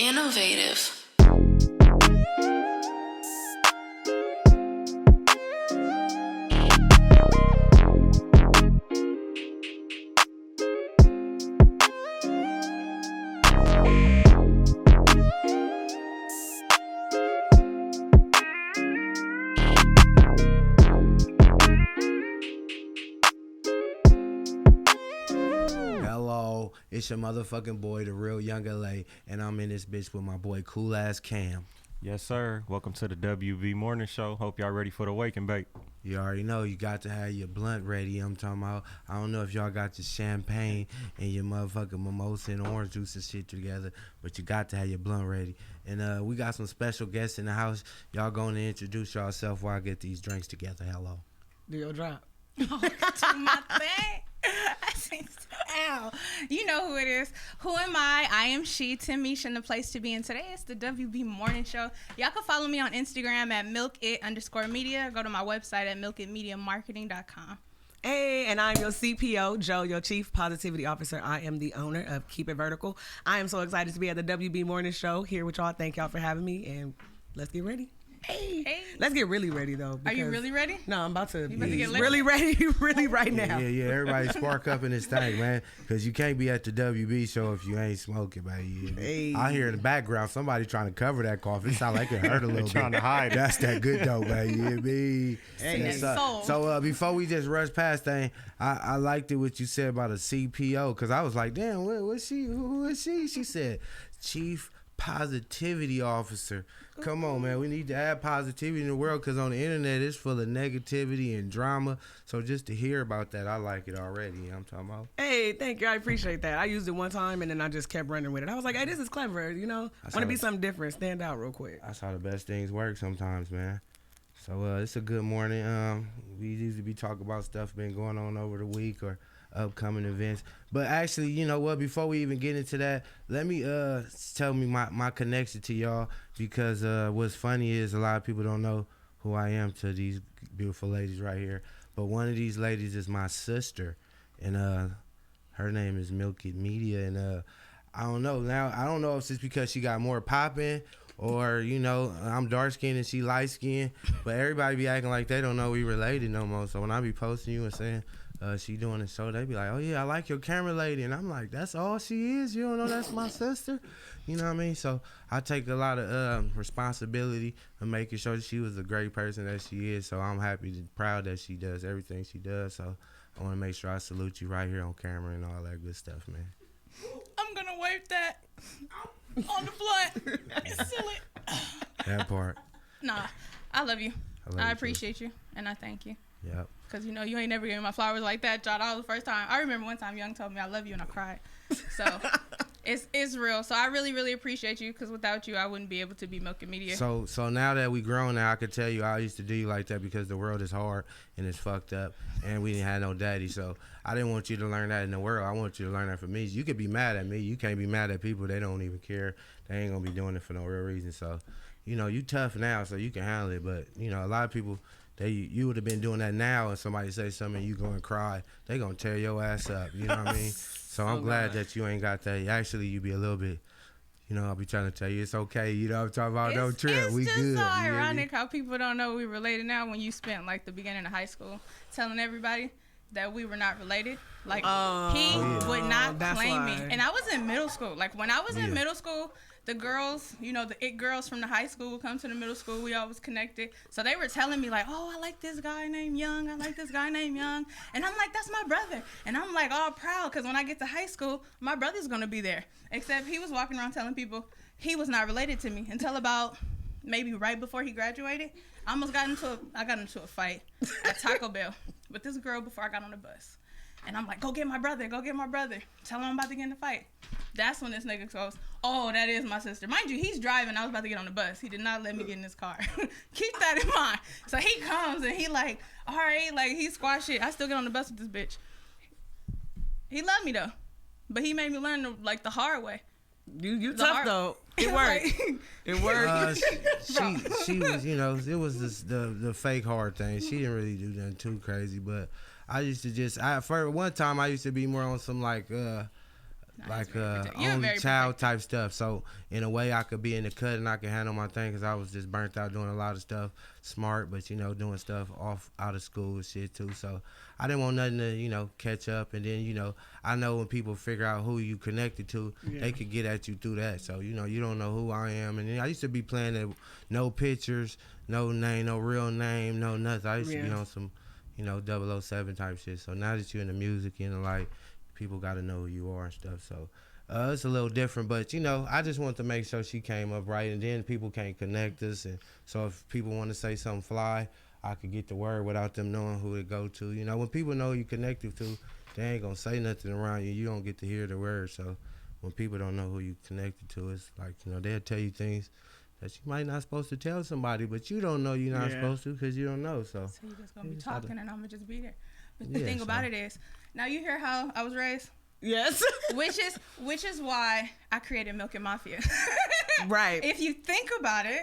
Innovative. Hello, it's your motherfucking boy, the real Young LA, and I'm in this bitch with my boy Cool Ass Cam. Yes, sir. Welcome to the WB Morning Show. Hope y'all ready for the wake and bake. You already know you got to have your blunt ready. I'm talking about, I don't know if y'all got your champagne and your motherfucking mimosa and orange juice and shit together, but you got to have your blunt ready. And we got some special guests in the house. Y'all going to introduce yourself while I get these drinks together. Hello. Do your drop. Oh, do my thing. Ow. You know who it is. Who am I? I am she, Tamisha, and the place to be. And today is the WB Morning Show. Y'all can follow me on Instagram at milkit_media. Go to my website at milkitmediamarketing.com. Hey, and I'm your CPO, Joe, your Chief Positivity Officer. I am the owner of Keep It Vertical. I am so excited to be at the WB Morning Show here with y'all. Thank y'all for having me, and let's get ready. Hey. Let's get really ready, though. Are you really ready? No, I'm about to about to be get really ready really right now. Yeah. Everybody spark up in this thing, man, because you can't be at the WB show if you ain't smoking, man. Hey. I hear in the background somebody trying to cover that cough. It sound like it hurt a little bit. Trying to hide it. That's that good dope, man. You hear me? Hey. So before we just rush past thing, I liked it what you said about a CPO, because I was like, damn, what's she? Who is she? She said, Chief Positivity Officer. Come on, man. We need to add positivity in the world, because on the internet it's full of negativity and drama. So just to hear about that, I like it already. You know what I'm talking about? Hey, thank you. I appreciate that. I used it one time, and then I just kept running with it. I was like, hey, this is clever. You know, want to be something different, stand out real quick. That's how the best things work sometimes, man. So it's a good morning. We usually be talking about stuff been going on over the week or upcoming events. But actually, you know what, before we even get into that, let me tell me my connection to y'all, because what's funny is a lot of people don't know who I am to these beautiful ladies right here. But one of these ladies is my sister, and her name is Milkit Media, and I don't know now. I don't know if it's because she got more popping, or, you know, I'm dark skinned and she light skinned, but everybody be acting like they don't know we related no more. So when I be posting you and saying she doing the show, they be like, oh yeah, I like your camera lady, and I'm like, that's all she is? You don't know that's my sister? You know what I mean? So I take a lot of responsibility of making sure that she was a great person that she is. So I'm happy and proud that she does everything she does. So I want to make sure I salute you right here on camera and all that good stuff, man. I'm going to wave that on the blunt. It's silly. That part. Nah, I love you. I love I you appreciate you, and I thank you. Yep. Because, you know, you ain't never giving my flowers like that, John. That was the first time. I remember one time Young told me I love you, and I cried. So it's real. So I really, really appreciate you, because without you, I wouldn't be able to be Milkit Media. So now that we grown now, I could tell you I used to do you like that because the world is hard and it's fucked up, and we didn't have no daddy. So I didn't want you to learn that in the world. I want you to learn that from me. You could be mad at me. You can't be mad at people. They don't even care. They ain't gonna be doing it for no real reason. So, you know, you tough now, so you can handle it. But, you know, a lot of people, you would have been doing that now, and somebody say something and you go and cry, they gonna tear your ass up. You know what I mean? So I'm glad that you ain't got that. Actually, you be a little bit, you know, I'll be trying to tell you it's okay. You know what I'm talking about? No trip. We good. It's just so ironic how people don't know we related now, when you spent like the beginning of high school telling everybody that we were not related. Like, he would not claim me. And I was in middle school. Like, when I was in middle school, the girls, you know, the it girls from the high school would come to the middle school. We always connected. So they were telling me, like, oh, I like this guy named Young. I like this guy named Young. And I'm like, that's my brother. And I'm like all proud, because when I get to high school, my brother's going to be there. Except he was walking around telling people he was not related to me until about maybe right before he graduated. I got into a fight at Taco Bell with this girl before I got on the bus. And I'm like, go get my brother. Tell him I'm about to get in a fight. That's when this nigga goes, oh, that is my sister. Mind you, he's driving. I was about to get on the bus. He did not let me get in his car. Keep that in mind. So he comes and he like, all right, like he squash shit. I still get on the bus with this bitch. He loved me though. But he made me learn the hard way. You tough though. It worked. It worked. She was, you know, it was the fake hard thing. She didn't really do nothing too crazy, but I used to for one time I used to be more on some like like You're only very child type stuff. So in a way, I could be in the cut and I could handle my thing because I was just burnt out doing a lot of stuff, smart, but doing stuff out of school and shit too. So I didn't want nothing to catch up. And then I know when people figure out who you connected to, they could get at you through that. So you don't know who I am. And then I used to be playing it, no pictures, no name, no real name, no nothing. I used to be on some 007 type shit. So now that you're in the music, people got to know who you are and stuff. So it's a little different, but I just want to make sure she came up right, and then people can't connect us. And so if people want to say something fly, I could get the word without them knowing who to go to. When people know you connected to, they ain't gonna say nothing around you. You don't get to hear the word. So when people don't know who you connected to, it's like they'll tell you things that you might not supposed to tell somebody, but you don't know you're not supposed to because you don't know. So you're just gonna be talking, and I'm gonna just be there. But the thing about it is, now you hear how I was raised. Yes. which is why I created Milk and Mafia. Right. If you think about it,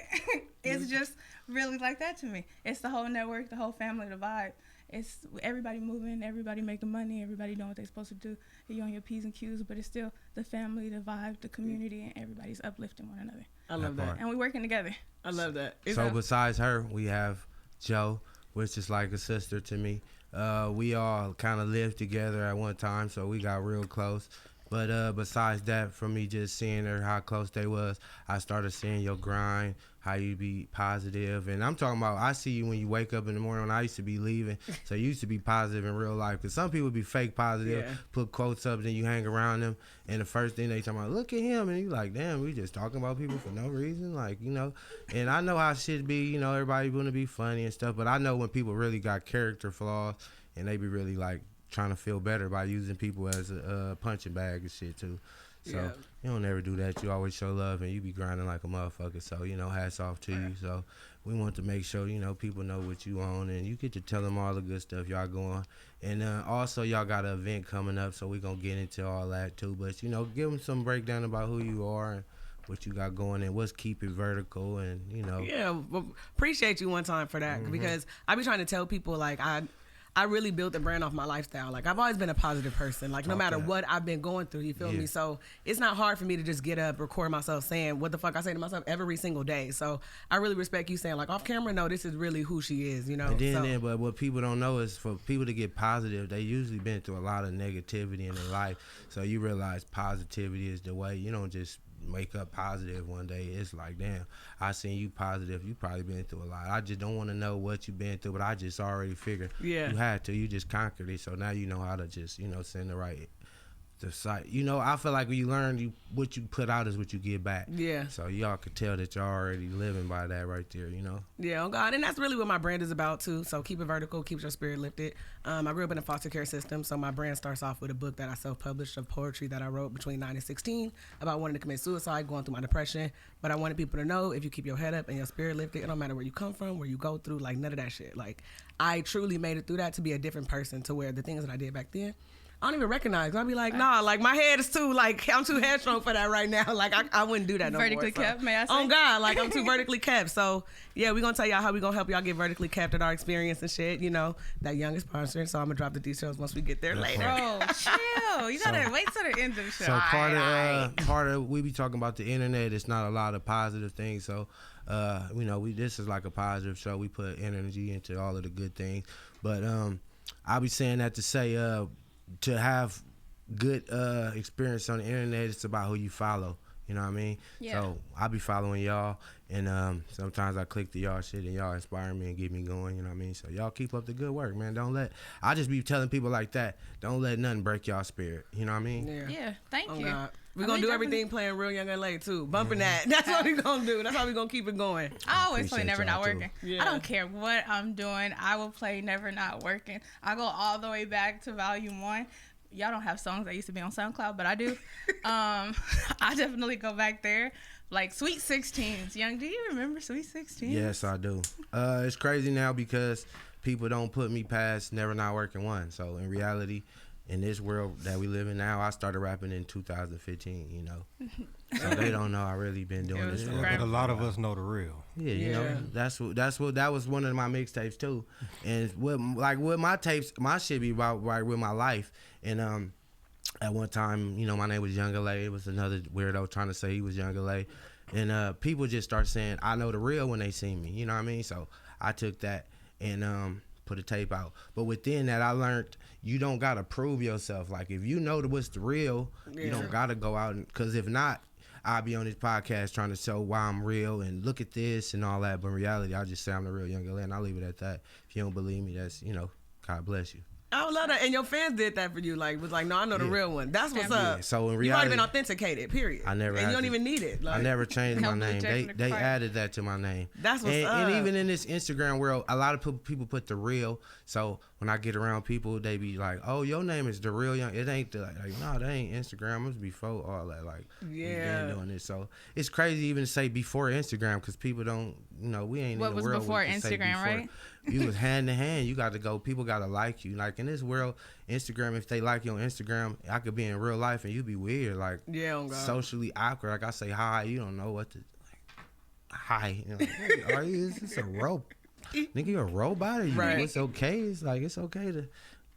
it's just really like that to me. It's the whole network, the whole family, the vibe. It's everybody moving, everybody making money, everybody doing what they're supposed to do. You're on your P's and Q's, but it's still the family, the vibe, the community, and everybody's uplifting one another. I love that. And we're working together. I love that. So besides her, we have Joe, which is like a sister to me. We all kind of lived together at one time, so we got real close. But besides that, from me just seeing her, how close they was, I started seeing your grind, how you be positive. And I'm talking about, I see you when you wake up in the morning when I used to be leaving. So you used to be positive in real life. Because some people be fake positive, put quotes up, then you hang around them. And the first thing they talking about, look at him. And you like, damn, we just talking about people for no reason. Like, And I know how shit be, everybody want to be funny and stuff. But I know when people really got character flaws and they be really like, trying to feel better by using people as a punching bag and shit too. So you don't ever do that. You always show love and you be grinding like a motherfucker. So, hats off to you. So we want to make sure, people know what you own and you get to tell them all the good stuff y'all going. And also y'all got an event coming up, so we going to get into all that too. But, give them some breakdown about who you are and what you got going and what's Keep It Vertical and, Yeah, well, appreciate you one time for that because I be trying to tell people like I really built the brand off my lifestyle. Like, I've always been a positive person. Like, no matter what I've been going through, you feel me? So it's not hard for me to just get up, record myself saying what the fuck I say to myself every single day. So I really respect you saying, like, off camera, no, this is really who she is, And then, but what people don't know is for people to get positive, they usually been through a lot of negativity in their life. So you realize positivity is the way. You don't just wake up positive one day. It's like, damn, I seen you positive. You probably been through a lot. I just don't want to know what you've been through, but I just already figured you had to. You just conquered it. So now you know how to just, send the right the site. I feel like when you learn, what you put out is what you get back. Yeah. So y'all could tell that y'all already living by that right there, Yeah, oh God. And that's really what my brand is about too. So keep it vertical, keeps your spirit lifted. I grew up in a foster care system, so my brand starts off with a book that I self-published of poetry that I wrote between 9 and 16 about wanting to commit suicide, going through my depression. But I wanted people to know, if you keep your head up and your spirit lifted, it don't matter where you come from, where you go through, like none of that shit. Like, I truly made it through that to be a different person, to where the things that I did back then, I don't even recognize. I'll be like, nah, like my head is too, like I'm too headstrong for that right now. Like I wouldn't do that no vertically more. Vertically kept, may I say? Oh God, like I'm too vertically kept. So yeah, we're gonna tell y'all how we gonna help y'all get vertically kept at our experience and shit. That young is sponsored, so I'm gonna drop the details once we get there later. Bro, chill. You gotta wait till the end of the show. So part of we be talking about the internet. It's not a lot of positive things. So this is like a positive show. We put energy into all of the good things. But I'll be saying that to say to have good experience on the internet, it's about who you follow. You know what I mean? Yeah. So I be following y'all, and sometimes I click the y'all shit, and y'all inspire me and get me going. You know what I mean? So y'all keep up the good work, man. I just be telling people like that, don't let nothing break y'all spirit. You know what I mean? Yeah. Thank you. God. We're going to do everything playing Real Young LA, too. Bumping that. That's what we're going to do. That's how we're going to keep it going. I always play Never Not Working. Yeah. I don't care what I'm doing. I will play Never Not Working. I go all the way back to Volume 1. Y'all don't have songs that used to be on SoundCloud, but I do. I definitely go back there. Like Sweet 16s. Young, do you remember Sweet 16s? Yes, I do. It's crazy now because people don't put me past Never Not Working 1. So in reality, in this world that we live in now, I started rapping in 2015, So they don't know I really been doing this. But a lot of us know the real. Yeah, that was one of my mixtapes too. And with my tapes, my shit be about right with my life. And At one time, you know, my name was Young LA. It was another weirdo trying to say he was Young LA. And people just start saying, I know the real when they see me. You know what I mean? So I took that and put a tape out. But within that, I learned you don't got to prove yourself. Like, if you know what's the real, you don't got to go out. Because if not, I'll be on this podcast trying to show why I'm real and look at this and all that. But in reality, I'll just say I'm the real Young LA, and I'll leave it at that. If you don't believe me, that's, you know, God bless you. I would love that. And your fans did that for you. Like, was like, no, I know the real one. That's what's up. Yeah. So in reality, you've already been authenticated, period. I never. And you don't even need it. Like, I never changed my name. They added that to my name. That's what's up. And even in this Instagram world, a lot of people put the real. So when I get around people, they be like, "Oh, your name is the real Young." It ain't the like. No, that ain't Instagram. It was before all that. Like, yeah, we been doing this. So it's crazy even to say before Instagram because people don't. You know, we ain't. What in the was world before Instagram, right? You was hand to hand. You got to go. People got to like you. Like in this world, Instagram. If they like you on Instagram, I could be in real life and you be weird. Like socially awkward. Like I say hi, you don't know what to. Like, hi. You know, like, hey, are you? Is this a robot? Nigga, you a robot? Or you, right. It's okay. It's like it's okay to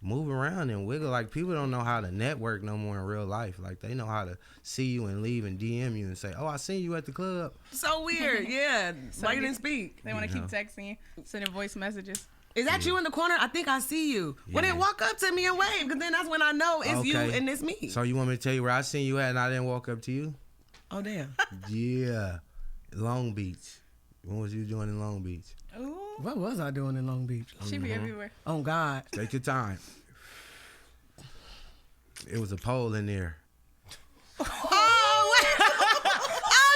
move around and wiggle. Like people don't know how to network no more in real life. Like they know how to see you and leave and DM you and say, "Oh, I seen you at the club." So weird, yeah. Why you didn't speak? They want to keep texting you, sending voice messages. Is that you in the corner? I think I see you. Yeah. Well, then walk up to me and wave, because then that's when I know it's you and it's me. So you want me to tell you where I seen you at and I didn't walk up to you? Oh, damn. Yeah. Long Beach. What was you doing in Long Beach? Ooh. What was I doing in Long Beach? She be everywhere. Oh, God. Take your time. It was a pole in there. Oh,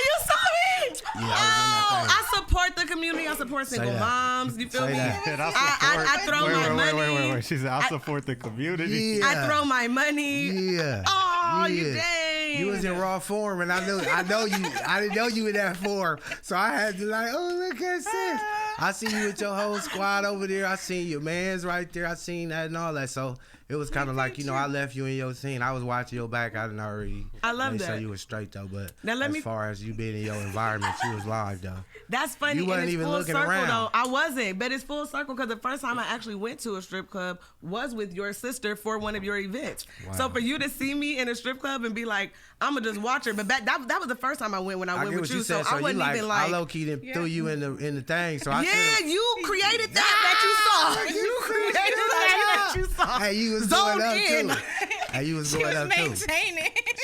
you saw me? Yeah, I support the community. I support single moms. You feel me? I throw my money. Wait. She said, I support the community. Yeah. I throw my money. Yeah. Oh, you dang. You was in raw form, and I know you. I didn't know you in that form, so I had to like, oh, look at this. I see you with your whole squad over there. I seen your man's right there. I seen that and all that. So it was kind of like, you know, I left you in your scene. I was watching your back. I didn't already. I love that. that. So you was straight though, but now as far as you being in your environment, you was live though. That's funny. You wasn't and it's even full looking circle, around. Though. I wasn't, but it's full circle because the first time I actually went to a strip club was with your sister for one of your events. Wow. So for you to see me in a strip club and be like, I'm gonna just watch her, but that was the first time I went when I went with you. So I wasn't even like, I low key threw you in the thing. So I you created that you saw. You created that you saw. Hey, you was going up too. Hey, you was going up too.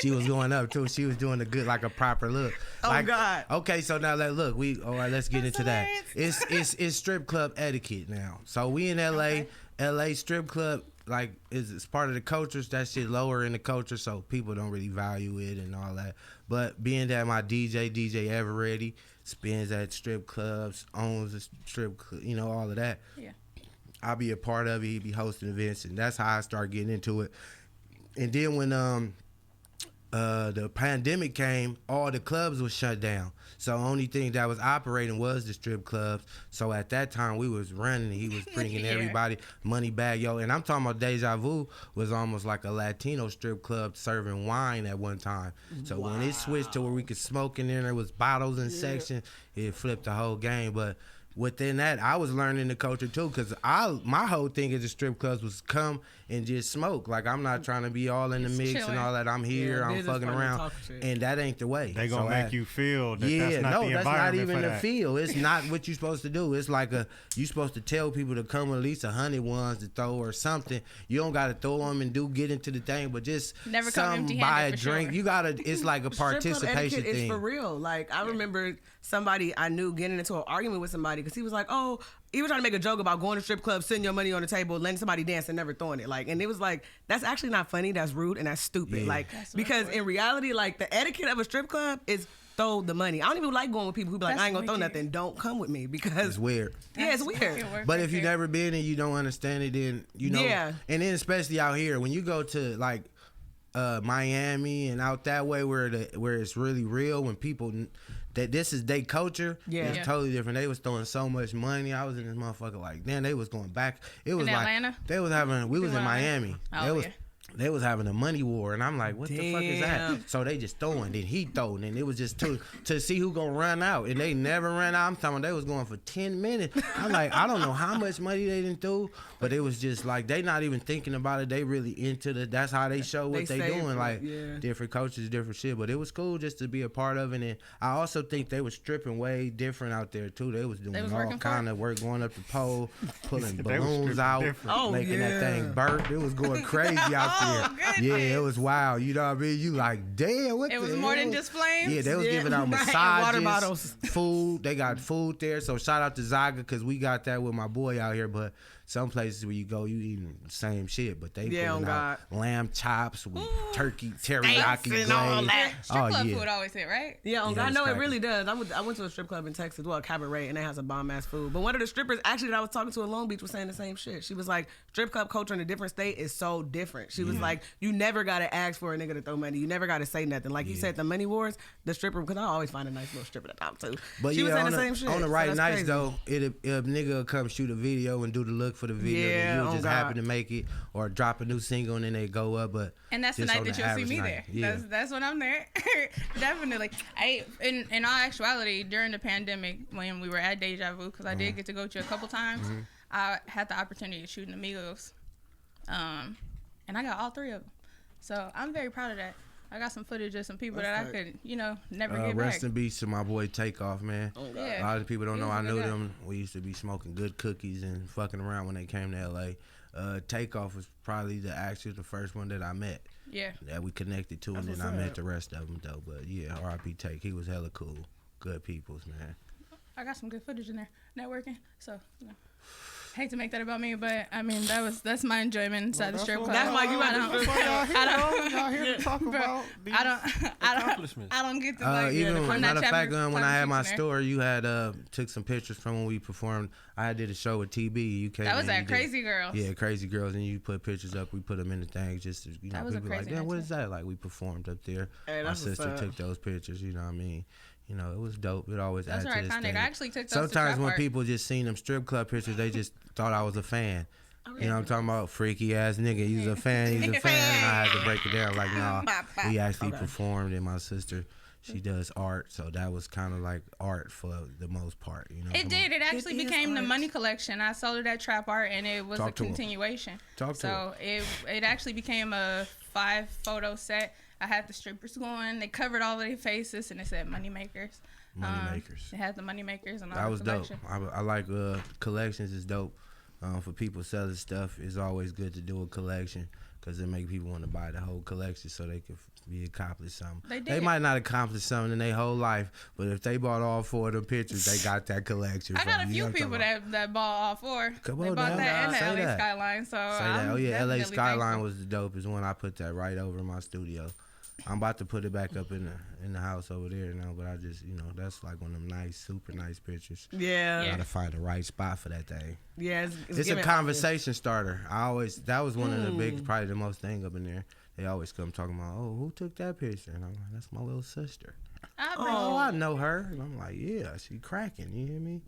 She was going up too. She was doing a good, like a proper look. Oh God. Okay, so now look, let's get into that. It's strip club etiquette now. So we in LA, okay. LA strip club like is part of the culture. That shit lower in the culture, so people don't really value it and all that. But being that my DJ Everready spins at strip clubs, owns a strip club, you know, all of that. Yeah. I'll be a part of it. He'd be hosting events, and that's how I start getting into it. And then when the pandemic came, all the clubs was shut down. So the only thing that was operating was the strip clubs. So at that time, we was running. He was bringing everybody money back, yo. And I'm talking about Deja Vu was almost like a Latino strip club serving wine at one time. So when it switched to where we could smoke in there was bottles in section, it flipped the whole game. But within that, I was learning the culture too, because my whole thing at the strip clubs was come and just smoke. Like, I'm not trying to be all in the mix chilling. And all that. I'm here, I'm fucking around, and that ain't the way. They gonna make you feel that that's not the environment. That's not even for the that. feel. It's not what you're supposed to do. It's like you supposed to tell people to come with at least 100 ones to throw or something. You don't got to throw them and get into the thing, but just never come buy a drink. Sure. You gotta. It's like a participation thing. It's for real. Like, I remember somebody I knew getting into an argument with somebody because he was like, oh, he was trying to make a joke about going to strip club, sitting your money on the table, letting somebody dance and never throwing it. Like, and it was like, that's actually not funny. That's rude and that's stupid. Yeah. Like, because in reality, like, the etiquette of a strip club is throw the money. I don't even like going with people who be like, I ain't gonna throw nothing. Don't come with me because it's weird. Yeah, it's weird. But if you've never been and you don't understand it, then you know. Yeah. And then especially out here, when you go to like Miami and out that way where it's really real, when people that this is their culture, it's totally different. They was throwing so much money. I was in this motherfucker like, damn, they was going back. It was in like Atlanta? They was having. We was in Miami. Oh, they was having a money war, and I'm like, what the fuck is Damn. that? So they just throwing, then he throwing, and it was just to see who gonna run out, and they never ran out. I'm talking about they was going for 10 minutes. I'm like, I don't know how much money they didn't throw, but it was just like they not even thinking about it. They really into that's how they show what they doing. it, Like yeah. different coaches, different shit. But it was cool just to be a part of it, and I also think they was stripping way different out there too. They was doing was all working kind for of work, going up the pole, pulling They was balloons stripping out, different. Oh, making yeah. that thing burnt. It was going crazy out Oh, there. goodness. Yeah, it was wild. You know what I mean? You like, damn, what It the was more hell? than just flames. Yeah, they was Yeah, giving out right, and massages, water bottles. food. They got food there. So shout out to Zaga because we got that with my boy out here. But some places where you go, you eating the same shit. But they Yeah, pulling oh, out lamb chops with turkey teriyaki Steaks and all glaze. that. Strip club yeah. food always hit, right? Yeah, Yeah, I it's know it cracking. really does. I went to a strip club in Texas, well, Cabaret, and it has a bomb ass food. But one of the strippers, actually, that I was talking to in Long Beach, was saying the same shit. She was like, strip club culture in a different state is so different. She was like, you never gotta ask for a nigga to throw money. You never gotta say nothing. Like you said, the money wars, the stripper, because I always find a nice little stripper to talk to. But she was yeah, saying on the the, same shit. on the So right that's nights crazy. though, a nigga will come shoot a video and do the look for the video. Yeah, and you'll oh just God. happen to make it or drop a new single and then they go up. But And that's the just night on that the you'll see average me night. there. Yeah. That's when I'm there. Definitely. In all actuality, during the pandemic, when we were at Deja Vu, because I did get to go to a couple times, I had the opportunity to shoot in Amigos. And I got all three of them. So I'm very proud of that. I got some footage of some people that I could, never get back. Rest in peace to my boy Takeoff, man. Yeah. A lot of people don't He know was I a knew good guy. them. We used to be smoking good cookies and fucking around when they came to LA. Takeoff was probably the first one that I met. Yeah. That we connected to, and then I met the rest of them though. But yeah, R.I.P. Take. He was hella cool. Good peoples, man. I got some good footage in there, networking. So, hate to make that about me, but I mean that's my enjoyment inside the strip club. That's why you I at the don't- strip club. Y'all here to talk about these accomplishments. I don't get to like. Even I'm not matter of fact, chopping when I had my shoots in there. store, you had took some pictures from when we performed. I did a show with TB. You came. That was in, at you did- Crazy Girls. Yeah, Crazy Girls, and you put pictures up. We put them in the thing just to, That was a people like, crazy damn, what night, is that? Like we performed up there. Hey, My that's what's sister up. took those pictures. You know what I mean? It was dope. It always Those adds are to this iconic. thing. I actually took those to Sometimes Trap when Art. people just seen them strip club pictures, they just thought I was a fan. Oh, You know what I'm talking about? Freaky ass nigga. He's a fan. He's a fan. And I had to break it down. Like, nah, we actually performed, and my sister, she does art, so that was kind of like art for the most part. You know. It did. It actually is became the art. money collection. I sold it at Trap Art, and it was Talk a to 'em. continuation. Talk to so it actually became a 5-photo set. I had the strippers going. They covered all of their faces, and it said Money Makers. Money Makers. It had the Money Makers and all That the was dope. collection. I like collections is dope. For people selling stuff, it's always good to do a collection because it make people want to buy the whole collection so they could be accomplished something. They They did. might not accomplish something in their whole life, but if they bought all 4 of them pictures, they got that collection. I got a from you. few You know what I'm people talking about? that bought all 4. Come They on bought now. that and the Say LA that. Skyline. So Say I'm that. Oh yeah, LA definitely Skyline thankful. was the dopest one. I put that right over in my studio. I'm about to put it back up in the house over there now, but I just that's like one of them nice, super nice pictures. Yeah. Gotta find the right spot for that thing. Yeah. It's a giving conversation starter. That was one of the big, probably the most thing up in there. They always come talking about, oh, who took that picture? And I'm like, that's my little sister. Oh, I know her. And I'm like, yeah, she cracking. You hear me?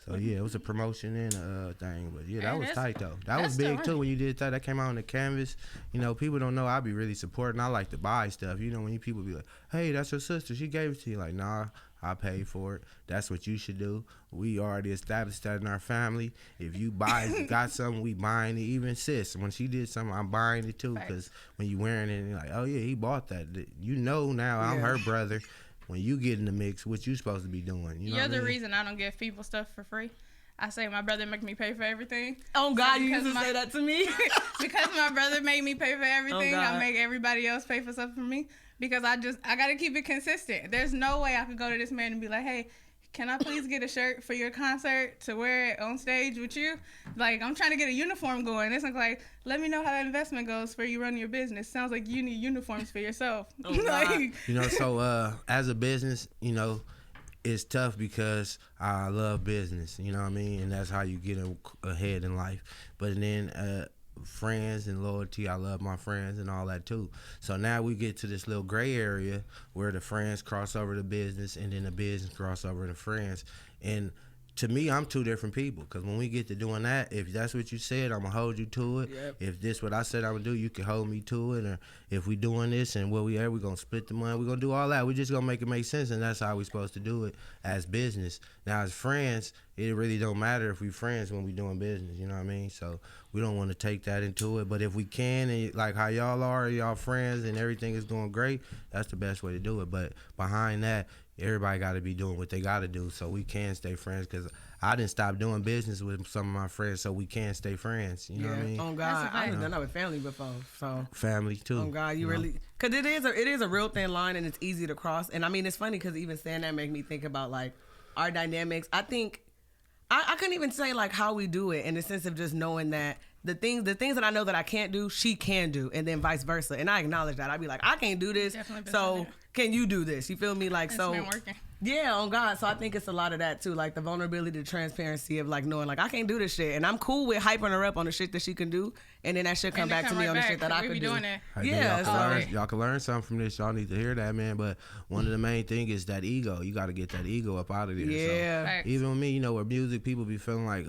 So yeah, it was a promotion and a thing, but yeah, that Hey, was that's- tight though. That that's was big still too when you did that. That came out on the canvas. People don't know I be really supporting. I like to buy stuff. When you people be like, hey, that's your sister. She gave it to you. Like, nah, I paid for it. That's what you should do. We already established that in our family. If you got something, we buying it. Even sis, when she did something, I'm buying it too. Because when you wearing it, you're like, oh yeah, he bought that. Now I'm her brother. When you get in the mix, what you supposed to be doing? You know You're what I the mean? reason I don't give people stuff for free. I say my brother make me pay for everything. Oh God, So you used to because say that to me. Because my brother made me pay for everything, God. I make everybody else pay for something for me. Because I gotta keep it consistent. There's no way I could go to this man and be like, hey, can I please get a shirt for your concert to wear it on stage with you? Like, I'm trying to get a uniform going. It's like, let me know how that investment goes for you running your business. Sounds like you need uniforms for yourself. Oh, God. Like, So as a business, it's tough because I love business, you know what I mean? And that's how you get ahead in life. But then friends and loyalty, I love my friends and all that too. So now we get to this little gray area where the friends cross over to business and then the business cross over to friends. And to me, I'm two different people. Because when we get to doing that, if that's what you said, I'm going to hold you to it. Yep. If this what I said I'm going to do, you can hold me to it. Or if we doing this and where we at, we're going to split the money. We're going to do all that. We're just going to make it make sense. And that's how we supposed to do it as business. Now, as friends, it really don't matter if we friends when we doing business. You know what I mean? So we don't want to take that into it. But if we can, and like how y'all are, y'all friends, and everything is going great, that's the best way to do it. But behind that, everybody got to be doing what they got to do so we can stay friends. Because I didn't stop doing business with some of my friends so we can stay friends. You know what I mean? Oh God, I've done that with family before. So family too. Oh God, you really, because it is a real thin line and it's easy to cross. And I mean, it's funny because even saying that make me think about like our dynamics. I think I couldn't even say like how we do it in the sense of just knowing that the things that I know that I can't do, she can do, and then vice versa. And I acknowledge that. I'd be like, I can't do this, so can you do this? You feel me? Like, so been working. Yeah, on God. So I think it's a lot of that too, like the vulnerability, the transparency of like knowing like I can't do this shit, and I'm cool with hyping her up on the shit that she can do, and then that shit come back to me on the shit that I could do. Doing it. Yeah, y'all can learn something from this. Y'all need to hear that, man. But one of the main thing is that ego. You got to get that ego up out of there. Yeah. So even with me, you know, with music, people be feeling like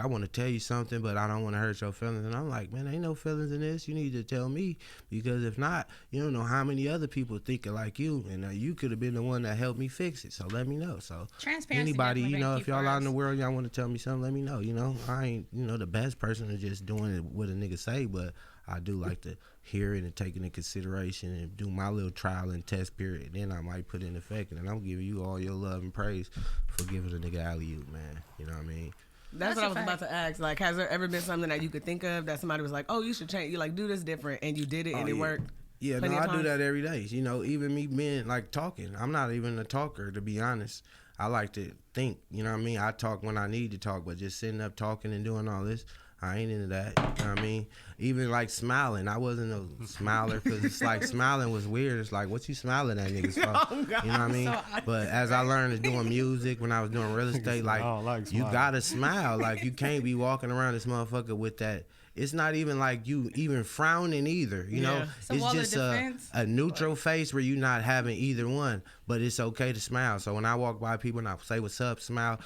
I want to tell you something, but I don't want to hurt your feelings. And I'm like, man, ain't no feelings in this. You need to tell me, because if not, you don't know how many other people thinking like you, and you could have been the one that helped me fix it. So let me know. So anybody, you know, if y'all out in the world, y'all want to tell me something, let me know. You know, I ain't, you know, the best person to just doing it what a nigga say, but I do like to hear it and take it into consideration and do my little trial and test period. Then I might put it in effect, and I'm giving you all your love and praise for giving a nigga alley-oop, man. You know what I mean? That's what I was about to ask. Like, has there ever been something that you could think of that somebody was like, oh, you should change, you like do this different, and you did it and it worked? Yeah, no, I do that every day. You know, even me being like talking. I'm not even a talker, to be honest. I like to think, you know what I mean? I talk when I need to talk, but just sitting up talking and doing all this, I ain't into that. You know what I mean? Even like smiling. I wasn't a smiler because it's like smiling was weird. It's like, what you smiling at niggas for? Oh, you know what I mean? But as I learned doing music, when I was doing real estate, like you gotta smile. Like you can't be walking around this motherfucker with that. It's not even like you even frowning either, you know? So it's just a neutral face where you're not having either one, but it's okay to smile. So when I walk by people and I say what's up, smile.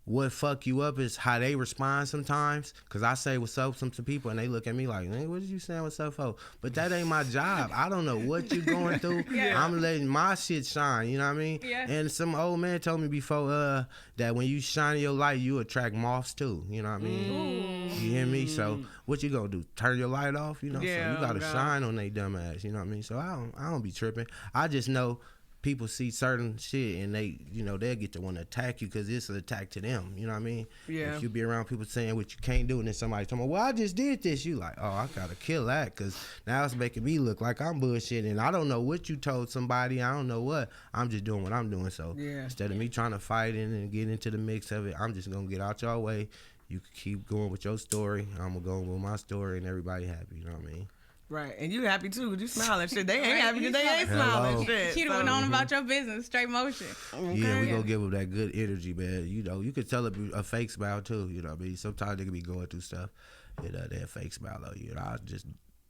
What fuck you up is how they respond sometimes. Because I say what's up to people and they look at me like, hey, what did you saying what's up for? But that ain't my job. I don't know what you're going through. I'm letting my shit shine, you know what I mean? Yeah. And some old man told me before that when you shine your light, you attract moths too, you know what I mean? You hear me? So what you gonna do? Turn your light off? You know, so you gotta shine on they dumb ass, you know what I mean? So I don't be tripping. I just know people see certain shit and they, you know, they'll get to want to attack you because it's an attack to them. You know what I mean? Yeah. If you be around people saying what you can't do and then somebody tell me, well, I just did this. You like, oh, I got to kill that because now it's making me look like I'm bullshitting. I don't know what you told somebody. I don't know what. I'm just doing what I'm doing. So instead of me trying to fight in and get into the mix of it, I'm just going to get out your way. You can keep going with your story. I'm going to go with my story and everybody happy. You know what I mean? Right, and you happy too, because you smiling shit. They ain't happy because they ain't smiling shit. Keep going on about your business, straight motion. Okay. Yeah, we gonna give them that good energy, man. You know, you could tell a fake smile too. You know what I mean? Sometimes they can be going through stuff, and they're fake smile on you. I just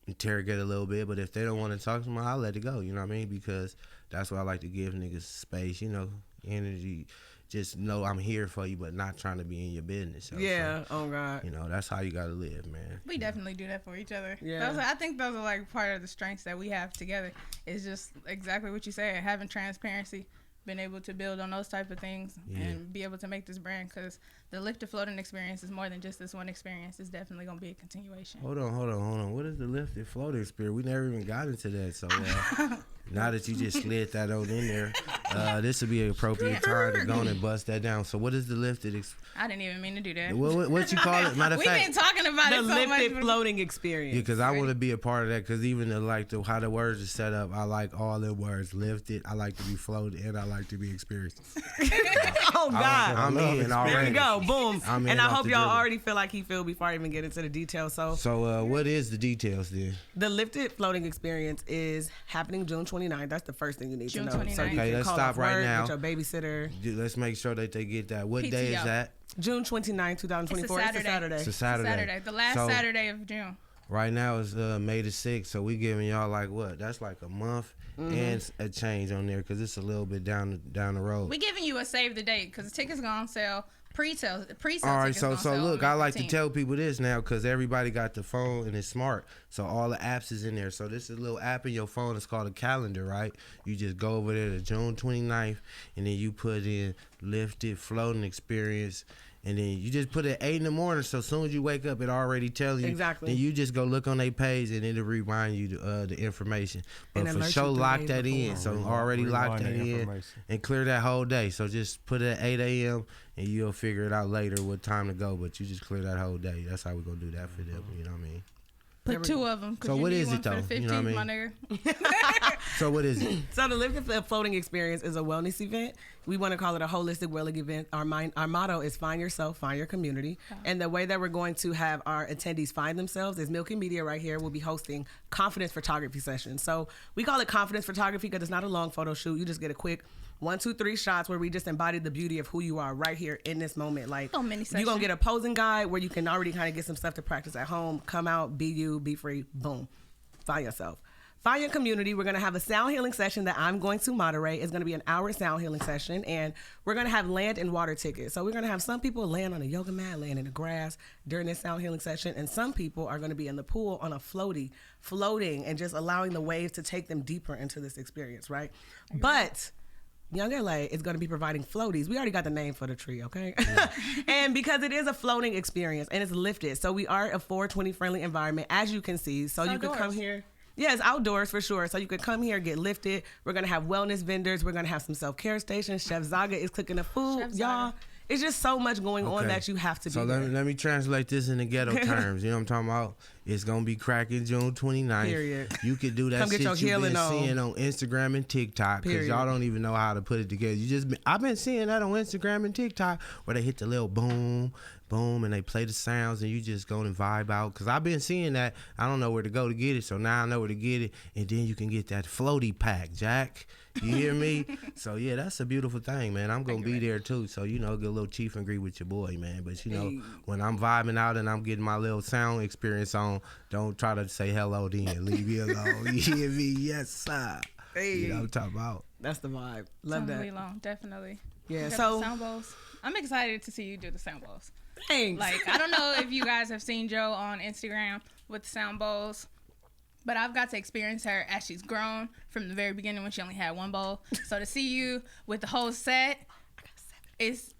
interrogate a little bit, but if they don't want to talk to me, I'll let it go. You know what I mean? Because that's why I like to give niggas space. You know, energy. Just know I'm here for you, but not trying to be in your business. So, oh God. You know, that's how you gotta live, man. We definitely do that for each other. Yeah. I think those are like part of the strengths that we have together. Is just exactly what you said, having transparency, been able to build on those type of things and be able to make this brand, because the lifted floating experience is more than just this one experience. It's definitely going to be a continuation. Hold on. What is the lifted floating experience? We never even got into that. So now that you just slid that on in there, this would be an appropriate time to go on and bust that down. So what is the lifted I didn't even mean to do that. What you call it? Matter of fact, we've been talking about the it so much. The lifted floating experience. Yeah, because I want to be a part of that, because even how the words are set up, I like all the words. Lifted, I like to be floated, and I like to be experienced. Oh God. I'm in already. There we go. Boom. And I hope y'all dribble. already feel like he feel before I even get into the details. So what is the details then? The lifted floating experience is happening June 29th. That's the first thing you need June to know. 29th. So you Okay, can let's call stop off right work, now. Get your babysitter. Let's make sure that they get that. What PTO. day is that? June 29th, 2024. It's a Saturday. It's a Saturday. The last Saturday of June. Right now it's May the 6th, so we giving y'all like what? That's like a month and a change on there because it's a little bit down the road. We giving you a save the date because the tickets gonna sell pre-sale. All right, so look, I like to 15th. tell people this now because everybody got the phone and it's smart, so all the apps is in there. So this is a little app in your phone. It's called a calendar, right? You just go over there to June 29th, and then you put in Lifted Floating Experience. And then you just put it at 8 in the morning, so as soon as you wake up, it already tells you. Exactly. Then you just go look on their page, and it'll remind you the information. But And for alert sure, you 3 lock days that in. before. So already lock Rewind that the in information. and clear that whole day. So just put it at 8 a.m., and you'll figure it out later what time to go. But you just clear that whole day. That's how we're going to do that for them. You know what I mean? Put 2 of them. So what is it, though? For the 15th, You know what I my mean? nigga. So what is it? So the Lifted Floating Experience is a wellness event. We want to call it a holistic wellness event. Our motto is find yourself, find your community. And the way that we're going to have our attendees find themselves is Milky Media right here will be hosting confidence photography sessions. So we call it confidence photography because it's not a long photo shoot. You just get a quick 1, 2, 3 shots where we just embody the beauty of who you are right here in this moment. Like Oh, mini you're session. gonna get a posing guide where you can already kind of get some stuff to practice at home. Come out, be you, be free, boom. Find yourself. Find your community. We're going to have a sound healing session that I'm going to moderate. It's going to be an hour sound healing session, and we're going to have land and water tickets. So we're going to have some people laying on a yoga mat, laying in the grass during this sound healing session, and some people are going to be in the pool on a floating and just allowing the waves to take them deeper into this experience, right? But Young LA is going to be providing floaties. We already got the name for the tree, okay? And because it is a floating experience and it's lifted, so we are a 420 friendly environment, as you can see. So you can come outdoors. here. Yeah, it's outdoors for sure. So you can come here, get lifted. We're going to have wellness vendors. We're going to have some self-care stations. Chef Zaga is cooking the food. Chef Y'all, Zaga. it's just so much going on Okay. that you have to So be there. let me translate this into ghetto terms. You know what I'm talking about? It's going to be cracking June 29th. Period. You could do that Come get shit your you've healing been on. seeing on Instagram and TikTok because Period. y'all don't even know how to put it together. I've been seeing that on Instagram and TikTok where they hit the little boom, boom, and they play the sounds and you just go and vibe out. Because I've been seeing that. I don't know where to go to get it, so now I know where to get it. And then you can get that floaty pack, Jack. You hear me? So, yeah, that's a beautiful thing, man. I'm going to be there, too. So, get a little chief and greet with your boy, man. But, when I'm vibing out and I'm getting my little sound experience on, don't try to say hello then. Leave me alone. You hear me? Yes, sir. Hey. You know what I'm talking about. That's the vibe. Love Totally that. long, definitely. Yeah, You got so the sound bowls. I'm excited to see you do the sound bowls. thanks. Like, I don't know if you guys have seen Joe on Instagram with the sound bowls, but I've got to experience her as she's grown from the very beginning when she only had 1 bowl. So to see you with the whole set, it's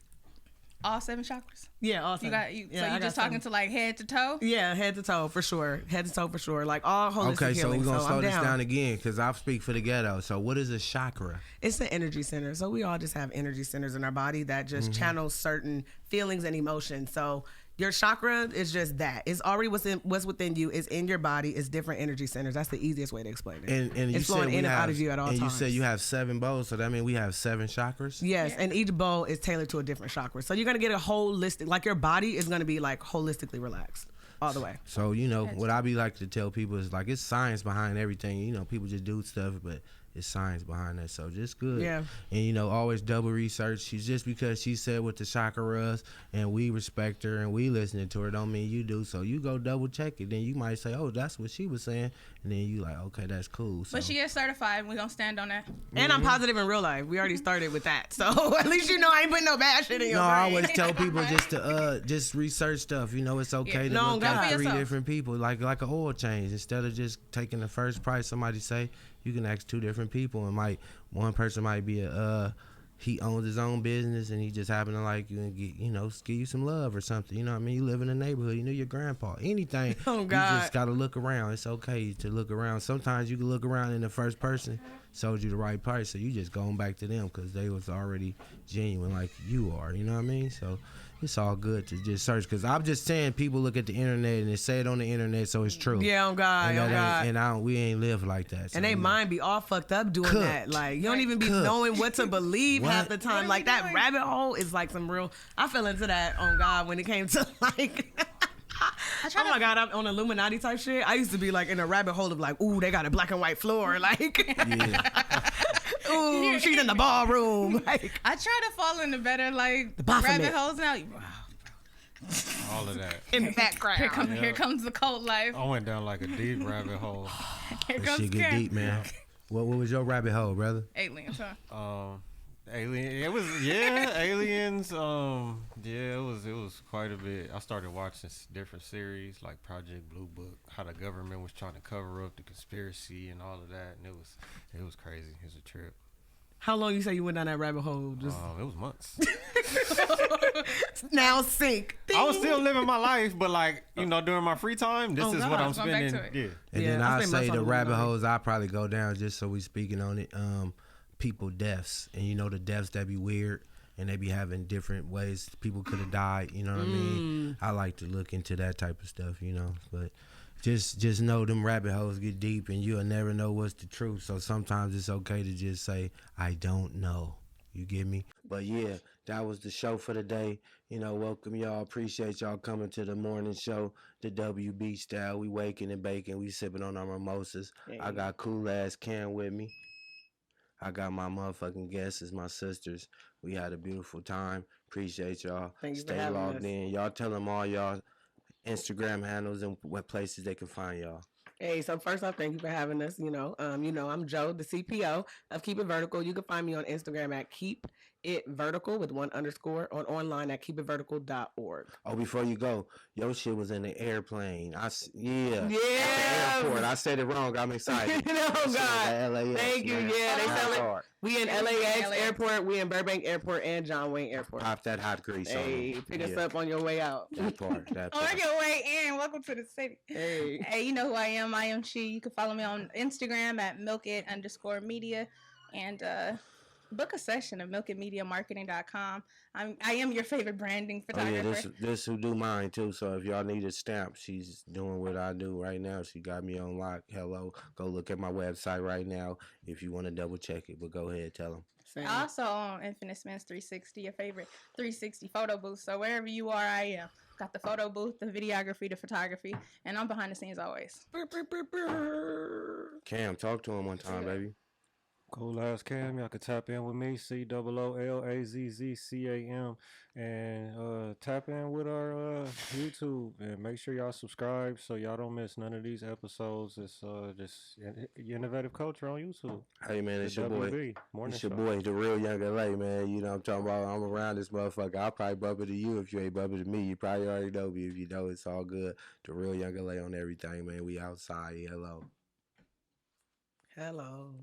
all 7 chakras. Yeah, awesome. You got you. Yeah, so I you're got just talking some. to like head to toe. Yeah, head to toe for sure. Head to toe for sure. Like all holistic Okay, so healing. we're going to slow I'm this down. down again because I speak for the ghetto. So what is a chakra? It's an energy center. So we all just have energy centers in our body that just Mm-hmm. channels certain feelings and emotions. So your chakra is just that. It's already what's within you. It's in your body. It's different energy centers. That's the easiest way to explain it. And you it's said flowing we in and have, out of you at all and times. you said you have 7 bowls, so that means we have 7 chakras? Yes, and each bowl is tailored to a different chakra. So you're gonna get a holistic, like your body is gonna be like holistically relaxed all the way. So, what I be like to tell people is like it's science behind everything. People just do stuff, but it's science behind that. So just good. Yeah. And always double research. She's just because she said what the chakras and we respect her and we listening to her don't mean you do. So you go double check it. Then you might say, oh, that's what she was saying. And then you like, okay, that's cool. So. But she is certified, and we're gonna stand on that. And I'm positive in real life. We already started with that. So at least I ain't putting no bad shit in your No, brain. I always tell people just to just research stuff. It's okay Yeah. to No, look God. at For 3 yourself. different people, like an oil change. Instead of just taking the first price somebody say, you can ask 2 different people, and one person might be he owns his own business and he just happen to like you and give you some love or something. You know what I mean? You live in a neighborhood, your grandpa. Anything. Oh, You God. just gotta look around. It's okay to look around. Sometimes you can look around and the first person sold you the right price, so you just going back to them because they was already genuine like you are. You know what I mean? So it's all good to just search because I'm just saying people look at the internet and they say it on the internet, so it's true. Yeah, on God, And, on that ain't- God. and we ain't live like that. So And they we- mind be all fucked up doing Cooked. that. Like, you don't even be Cooked. knowing what to believe half What? the time. What are Like, we that doing? rabbit hole is like some real. I fell into that on God when it came to like. try Oh to- my God, I'm on Illuminati type shit. I used to be like in a rabbit hole of like, ooh, they got a black and white floor. Like, Yeah. ooh, she's in the ballroom. Like, I try to fall into better like Baphomet. rabbit holes now. Wow, bro. All of that. in the background. Here comes the cult life. I went down like a deep rabbit hole. Here That comes shit get Karen. deep, man. What was your rabbit hole, brother? Aliens, huh? Aliens. It was quite a bit. I started watching different series like Project Blue Book, how the government was trying to cover up the conspiracy and all of that, and it was crazy. It was a trip. How long you say you went down that rabbit hole? Just It was months. now sink. I was still living my life, but like, during my free time, this is what I'm Going back spending. to it. Yeah. And Yeah, then I I spend say most the of it rabbit on it. holes I probably go down just so we speaking on it. People deaths, and the deaths that be weird, and they be having different ways people could have died. You know what I mean? I like to look into that type of stuff. But just know them rabbit holes get deep, and you'll never know what's the truth. So sometimes it's okay to just say I don't know. You get me? But yeah, that was the show for the day. Welcome y'all. Appreciate y'all coming to the morning show, the WB style. We waking and baking. We sipping on our mimosas. I got cool ass Cam with me. I got my motherfucking guests, my sisters. We had a beautiful time. Appreciate y'all. Thank you for Stay having logged us. in. Y'all tell them all y'all Instagram handles and what places they can find y'all. Hey, so first off, thank you for having us. I'm Joe, the CPO of Keep It Vertical. You can find me on Instagram at Keep It Vertical with 1 underscore, on online at keepitvertical.org. Oh, before you go, your shit was in the airplane. Yeah. At the Yeah. airport. I said it wrong. I'm excited. Oh, God. LAX, Thank you. man. Yeah, they That sell it. hard. We in LAX Airport, we in Burbank Airport, and John Wayne Airport. Pop that hot grease Hey, on. pick us up on your way out. That part. On your way in, welcome to the city. Hey. Hey, you know who I am. I am She. You can follow me on Instagram at milkit_media and book a session at milkitmediamarketing.com. I am your favorite branding Oh yeah, photographer. this who do mine too. So if y'all need a stamp, she's doing what I do right now. She got me on lock. Hello, go look at my website right now if you want to double check it. But go ahead, tell them. Same. Also on Infinite Spins 360, your favorite 360 photo booth. So wherever you are, I am. Got the photo booth, the videography, the photography, and I'm behind the scenes always. Cam, talk to him one time, baby. Cool ass Cam, y'all can tap in with me, COOLAZZCAM, and tap in with our YouTube, and make sure y'all subscribe so y'all don't miss none of these episodes. It's just innovative culture on YouTube. Hey man, it's The your boy. WB Morning It's your Show. boy, the real young LA, man. You know what I'm talking about. I'm around this motherfucker. I'll probably bump into you if you ain't bumping to me. You probably already know me. If you know, it's all good. The real young LA on everything, man. We outside. Hello. Hello.